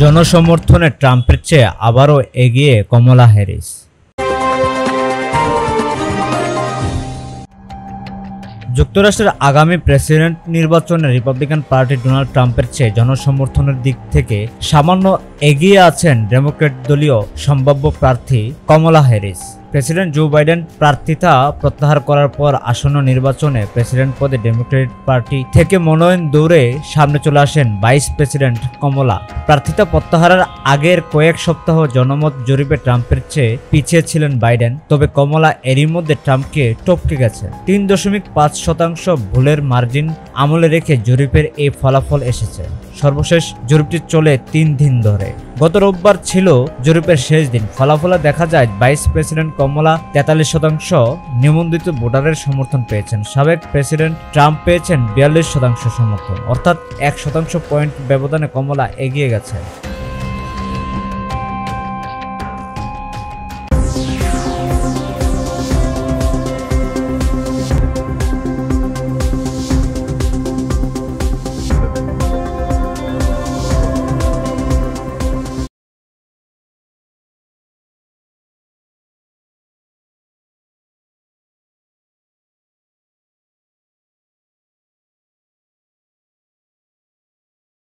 জনসমর্থনে ট্রাম্পের চেয়ে আবারও এগিয়ে কমলা হ্যারিস। যুক্তরাষ্ট্রের আগামী প্রেসিডেন্ট নির্বাচনে রিপাবলিকান পার্টি ডোনাল্ড ট্রাম্পের চেয়ে জনসমর্থনের দিক থেকে সামান্য এগিয়ে আছেন ডেমোক্র্যাট দলীয় সম্ভাব্য প্রার্থী কমলা হ্যারিস। প্রেসিডেন্ট জো বাইডেন প্রার্থিতা প্রত্যাহার করার পর আসন্ন নির্বাচনে প্রেসিডেন্ট পদে ডেমোক্রেট পার্টি থেকে মনোনয়ন দৌড়ে সামনে চলে আসেন ভাইস প্রেসিডেন্ট কমলা। প্রার্থিতা প্রত্যাহারের আগের কয়েক সপ্তাহ জনমত জরিপে ট্রাম্পের চেয়ে পিছিয়ে ছিলেন বাইডেন, তবে কমলা এরই মধ্যে ট্রাম্পকে টপকে গেছে। 3.5% ভুলের মার্জিন আমলে রেখে জরিপের এই ফলাফল এসেছে। সর্বশেষ জরিপটি চলে 3 দিন ধরে। গত রোববার ছিল জরিপের শেষ দিন। ফলাফলে দেখা যায় ভাইস প্রেসিডেন্ট কমলা 43% নিবন্ধিত ভোটারের সমর্থন পেয়েছেন। সাবেক প্রেসিডেন্ট ট্রাম্প পেয়েছেন 42% সমর্থন, অর্থাৎ 1% পয়েন্ট ব্যবধানে কমলা এগিয়ে গেছে।